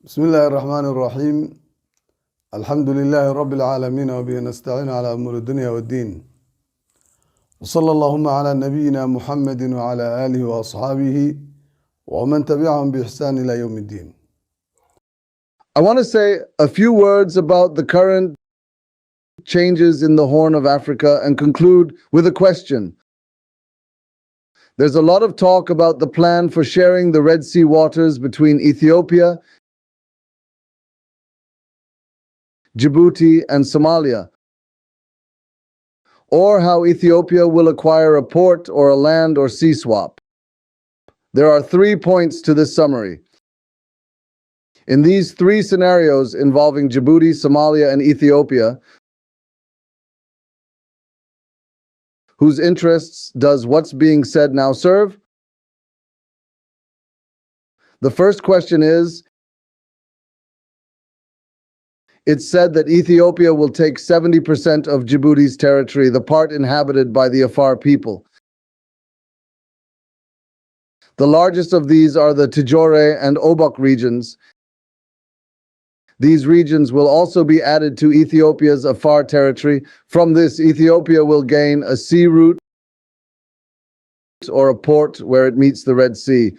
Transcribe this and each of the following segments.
بسم الله الرحمن الرحيم. الحمد لله رب العالمين وبه نستعين على أمور الدنيا والدين، وصلى اللهم على نبينا محمد وعلى آله وأصحابه ومن تبعهم بإحسان إلى يوم الدين. I want to say a few words about the current changes in the Horn of Africa and conclude with a question. There's a lot of talk about the plan for sharing the Red Sea waters between Ethiopia, Djibouti, and Somalia, or how Ethiopia will acquire a port or a land or sea swap. There are 3 points to this summary. In these 3 scenarios involving Djibouti, Somalia, and Ethiopia, whose interests does what's being said now serve? The first question is, it's said that Ethiopia will take 70% of Djibouti's territory, the part inhabited by the Afar people. The largest of these are the Tijore and Obok regions. These regions will also be added to Ethiopia's Afar territory. From this, Ethiopia will gain a sea route or a port where it meets the Red Sea.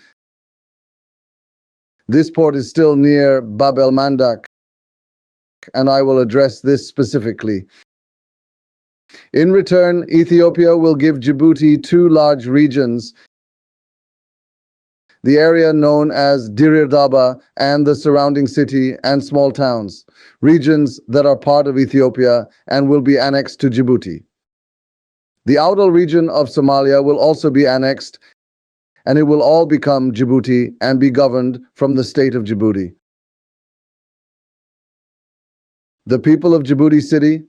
This port is still near Bab el Mandab, and I will address this specifically. In return, Ethiopia will give Djibouti 2 large regions, the area known as Dir Daba and the surrounding city and small towns, regions that are part of Ethiopia and will be annexed to Djibouti. The Awdal region of Somalia will also be annexed, and it will all become Djibouti and be governed from the state of Djibouti. The people of Djibouti city,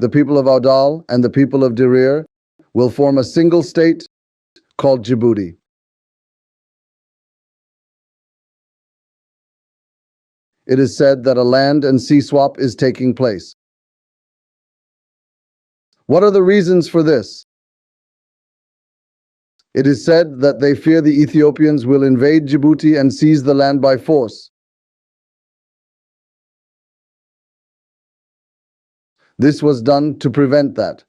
the people of Awdal, and the people of Dirir will form a single state called Djibouti. It is said that a land and sea swap is taking place. What are the reasons for this? It is said that they fear the Ethiopians will invade Djibouti and seize the land by force. This was done to prevent that.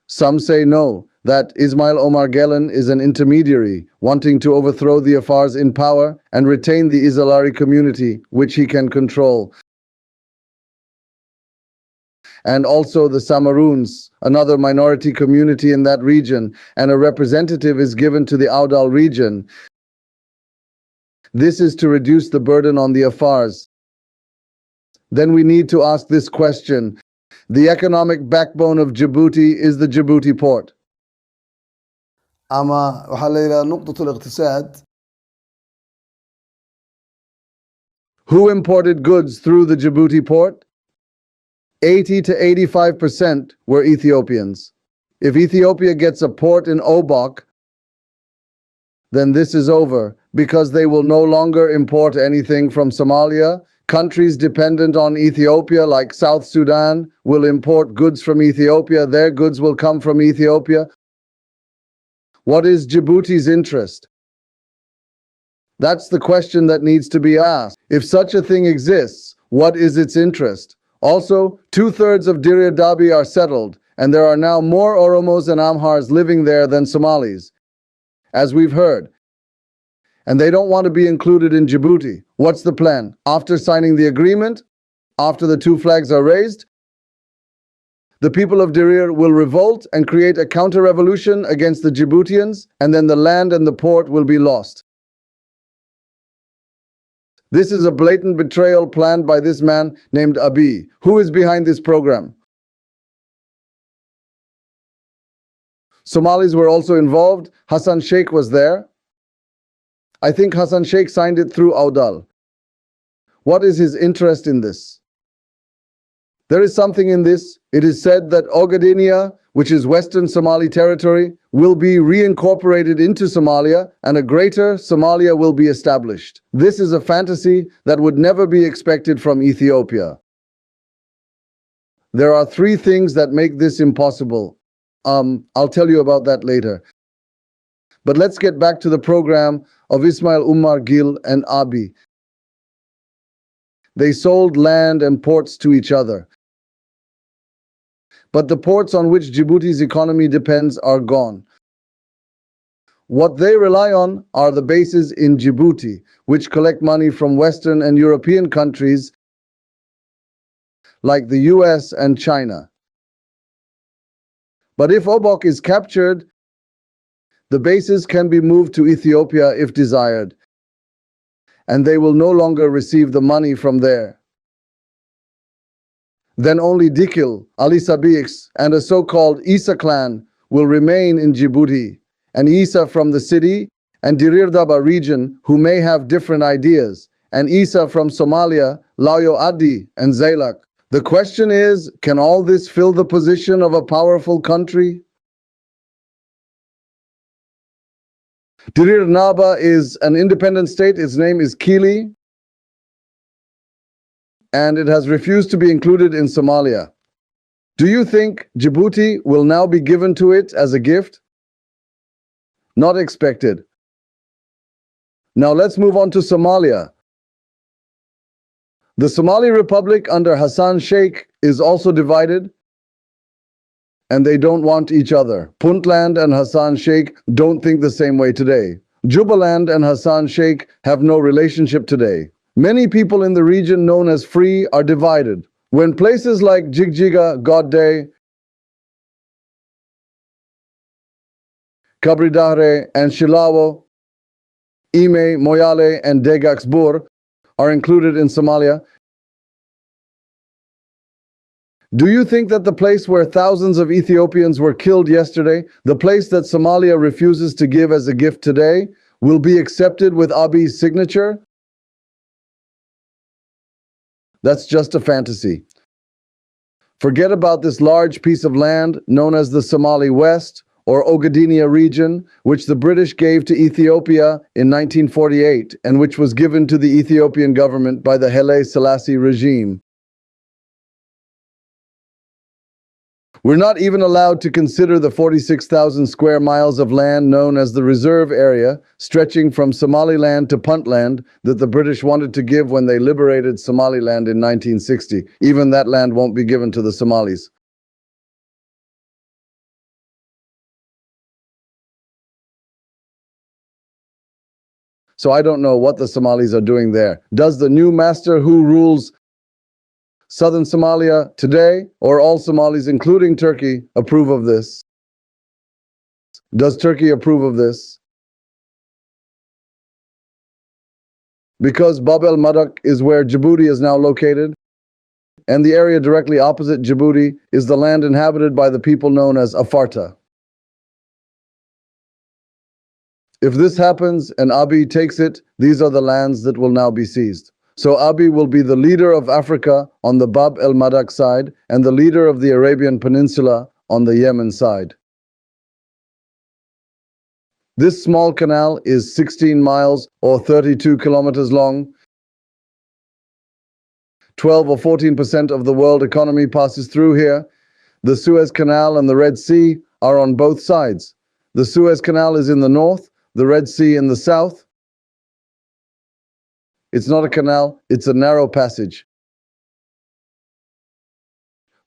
Some say no, that Ismail Omar Gelen is an intermediary, wanting to overthrow the Afars in power and retain the Izalari community, which he can control. And also the Samaruns, another minority community in that region, and a representative is given to the Awdal region. This is to reduce the burden on the Afars. Then we need to ask this question. The economic backbone of Djibouti is the Djibouti port. أما waxaa la yidhaha نقطة الاقتصاد. Who imported goods through the Djibouti port? 80 to 85% were Ethiopians. If Ethiopia gets a port in Obok, then this is over, because they will no longer import anything from Somalia. Countries dependent on Ethiopia, like South Sudan, will import goods from Ethiopia. Their goods will come from Ethiopia. What is Djibouti's interest? That's the question that needs to be asked. If such a thing exists, what is its interest? Also, 2/3 of Dir Dabi are settled, and there are now more Oromos and Amhars living there than Somalis, as we've heard. And they don't want to be included in Djibouti. What's the plan? After signing the agreement, after the 2 flags are raised, the people of Dirir will revolt and create a counter-revolution against the Djiboutians, and then the land and the port will be lost. This is a blatant betrayal planned by this man named Abiy. Who is behind this program? Somalis were also involved. Hassan Sheikh was there. I think Hassan Sheikh signed it through Awdal. What is his interest in this? There is something in this. It is said that Ogadenia, which is Western Somali territory, will be reincorporated into Somalia, and a greater Somalia will be established. This is a fantasy that would never be expected from Ethiopia. There are 3 things that make this impossible. I'll tell you about that later. But let's get back to the program of Ismail Umar Gil and Abi. They sold land and ports to each other. But the ports on which Djibouti's economy depends are gone. What they rely on are the bases in Djibouti, which collect money from Western and European countries like the US and China. But if Obok is captured, the bases can be moved to Ethiopia if desired, and they will no longer receive the money from there. Then only Dikil, Ali Sabiks, and a so-called Isa clan will remain in Djibouti, and Isa from the city and Dirirdaba region who may have different ideas, and Isa from Somalia, Layo Adi, and Zaylak. The question is, can all this fill the position of a powerful country? Dirirdaba is an independent state. Its name is Kili, and it has refused to be included in Somalia. Do you think Djibouti will now be given to it as a gift? Not expected. Now let's move on to Somalia. The Somali Republic under Hassan Sheikh is also divided, and they don't want each other. Puntland and Hassan Sheikh don't think the same way today. Jubaland and Hassan Sheikh have no relationship today. Many people in the region known as free are divided. When places like Jigjiga, Godday, Kabridahre, and Shilawo, Ime, Moyale, and Degaxbur are included in Somalia, do you think that the place where thousands of Ethiopians were killed yesterday, the place that Somalia refuses to give as a gift today, will be accepted with Abiy's signature? That's just a fantasy. Forget about this large piece of land known as the Somali West or Ogadennia region, which the British gave to Ethiopia in 1948 and which was given to the Ethiopian government by the Haile Selassie regime. We're not even allowed to consider the 46,000 square miles of land known as the reserve area, stretching from Somaliland to Puntland, that the British wanted to give when they liberated Somaliland in 1960. Even that land won't be given to the Somalis. So I don't know what the Somalis are doing there. Does the new master who rules Southern Somalia today, or all Somalis, including Turkey, approve of this? Does Turkey approve of this? Because Bab el-Madaq is where Djibouti is now located, and the area directly opposite Djibouti is the land inhabited by the people known as Afarta. If this happens and Abiy takes it, these are the lands that will now be seized. So Abiy will be the leader of Africa on the Bab el-Madaq side and the leader of the Arabian Peninsula on the Yemen side. This small canal is 16 miles or 32 kilometers long. 12 or 14% of the world economy passes through here. The Suez Canal and the Red Sea are on both sides. The Suez Canal is in the north, the Red Sea in the south. It's not a canal, it's a narrow passage.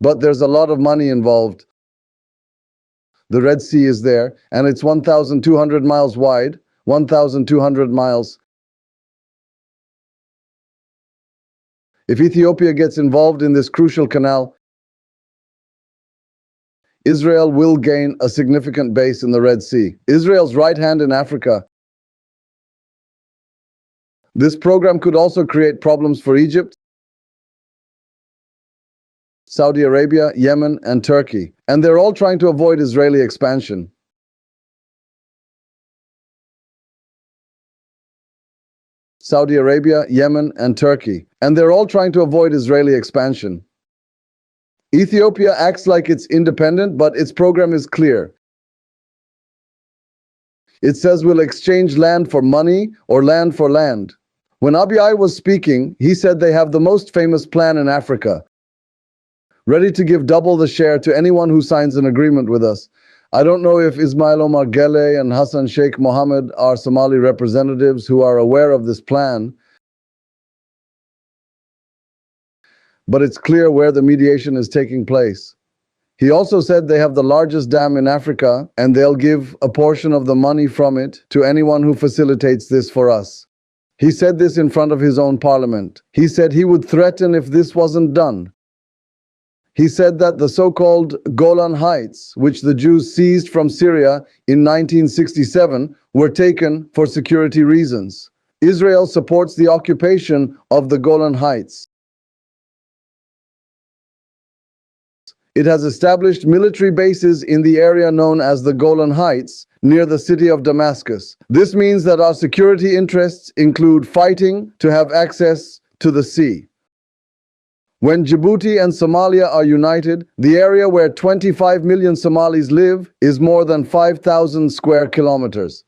But there's a lot of money involved. The Red Sea is there, and it's 1,200 miles wide, 1,200 miles. If Ethiopia gets involved in this crucial canal, Israel will gain a significant base in the Red Sea. Israel's right hand in Africa. This program could also create problems for Egypt, Saudi Arabia, Yemen, and Turkey. And they're all trying to avoid Israeli expansion. Saudi Arabia, Yemen, and Turkey. And they're all trying to avoid Israeli expansion. Ethiopia acts like it's independent, but its program is clear. It says we'll exchange land for money or land for land. When Abiy was speaking, he said they have the most famous plan in Africa, ready to give double the share to anyone who signs an agreement with us. I don't know if Ismail Omar Gele and Hassan Sheikh Mohammed are Somali representatives who are aware of this plan, but it's clear where the mediation is taking place. He also said they have the largest dam in Africa and they'll give a portion of the money from it to anyone who facilitates this for us. He said this in front of his own parliament. He said he would threaten if this wasn't done. He said that the so-called Golan Heights, which the Jews seized from Syria in 1967, were taken for security reasons. Israel supports the occupation of the Golan Heights. It has established military bases in the area known as the Golan Heights, near the city of Damascus. This means that our security interests include fighting to have access to the sea. When Djibouti and Somalia are united, the area where 25 million Somalis live is more than 5,000 square kilometers.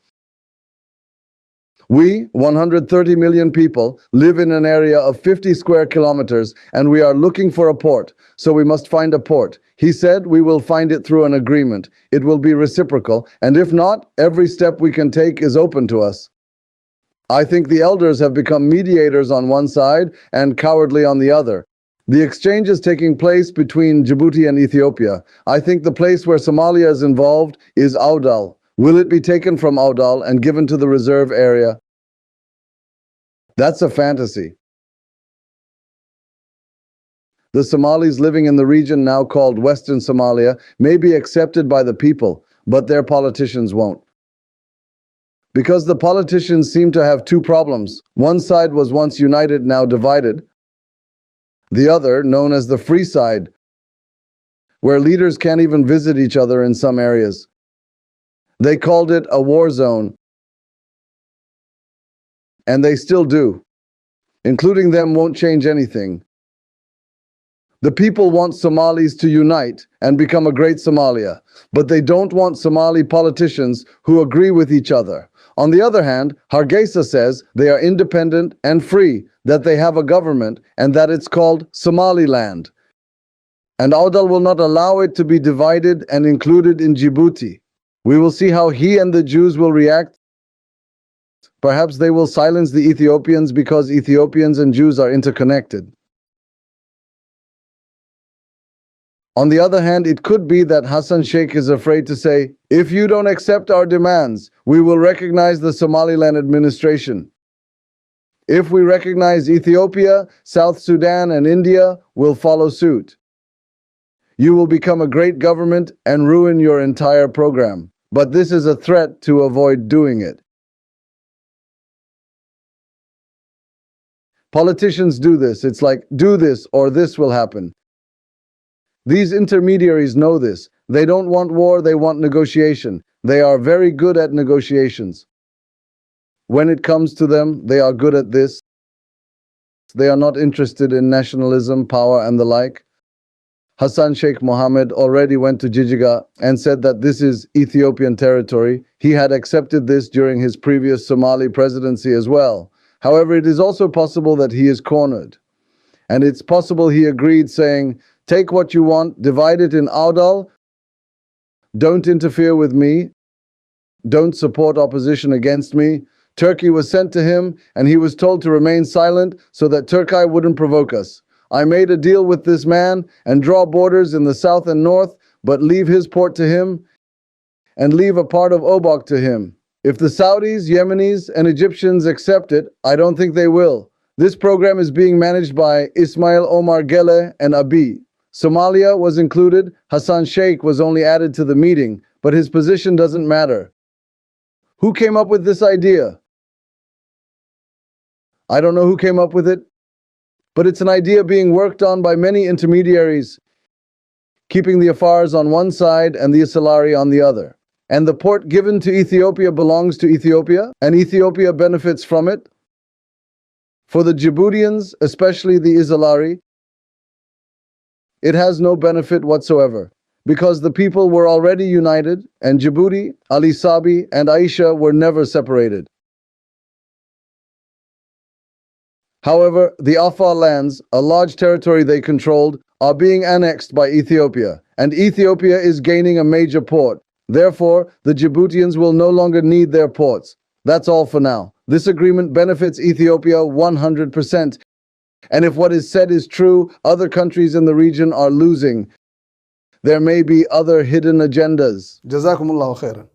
We, 130 million people, live in an area of 50 square kilometers, and we are looking for a port, so we must find a port. He said we will find it through an agreement. It will be reciprocal, and if not, every step we can take is open to us. I think the elders have become mediators on one side and cowardly on the other. The exchange is taking place between Djibouti and Ethiopia. I think the place where Somalia is involved is Audal. Will it be taken from Audal and given to the reserve area? That's a fantasy. The Somalis living in the region now called Western Somalia may be accepted by the people, but their politicians won't. Because the politicians seem to have two problems. One side was once united, now divided. The other, known as the free side, where leaders can't even visit each other in some areas. They called it a war zone, and they still do. Including them won't change anything. The people want Somalis to unite and become a great Somalia, but they don't want Somali politicians who agree with each other. On the other hand, Hargeisa says they are independent and free, that they have a government, and that it's called Somaliland. And Audal will not allow it to be divided and included in Djibouti. We will see how he and the Jews will react. Perhaps they will silence the Ethiopians because Ethiopians and Jews are interconnected. On the other hand, it could be that Hassan Sheikh is afraid to say, if you don't accept our demands, we will recognize the Somaliland administration. If we recognize Ethiopia, South Sudan, and India will follow suit. You will become a great government and ruin your entire program. But this is a threat to avoid doing it. Politicians do this. It's like, do this or this will happen. These intermediaries know this. They don't want war, they want negotiation. They are very good at negotiations. When it comes to them, they are good at this. They are not interested in nationalism, power, and the like. Hassan Sheikh Mohammed already went to Jijiga and said that this is Ethiopian territory. He had accepted this during his previous Somali presidency as well. However, it is also possible that he is cornered. And it's possible he agreed, saying, take what you want, divide it in Audal, don't interfere with me, don't support opposition against me. Turkey was sent to him, and he was told to remain silent so that Turkey wouldn't provoke us. I made a deal with this man and draw borders in the south and north, but leave his port to him and leave a part of Obok to him. If the Saudis, Yemenis, and Egyptians accept it, I don't think they will. This program is being managed by Ismail Omar Gele and Abiy. Somalia was included. Hassan Sheikh was only added to the meeting, but his position doesn't matter. Who came up with this idea? I don't know who came up with it, but it's an idea being worked on by many intermediaries, keeping the Afars on one side and the Isalari on the other. And the port given to Ethiopia belongs to Ethiopia, and Ethiopia benefits from it. For the Djiboutians, especially the Isalari, it has no benefit whatsoever, because the people were already united, and Djibouti, Ali Sabi, and Aisha were never separated. However, the Afar lands, a large territory they controlled, are being annexed by Ethiopia, and Ethiopia is gaining a major port. Therefore, the Djiboutians will no longer need their ports. That's all for now. This agreement benefits Ethiopia 100%. And if what is said is true, other countries in the region are losing. There may be other hidden agendas. جزاكم الله خيرا.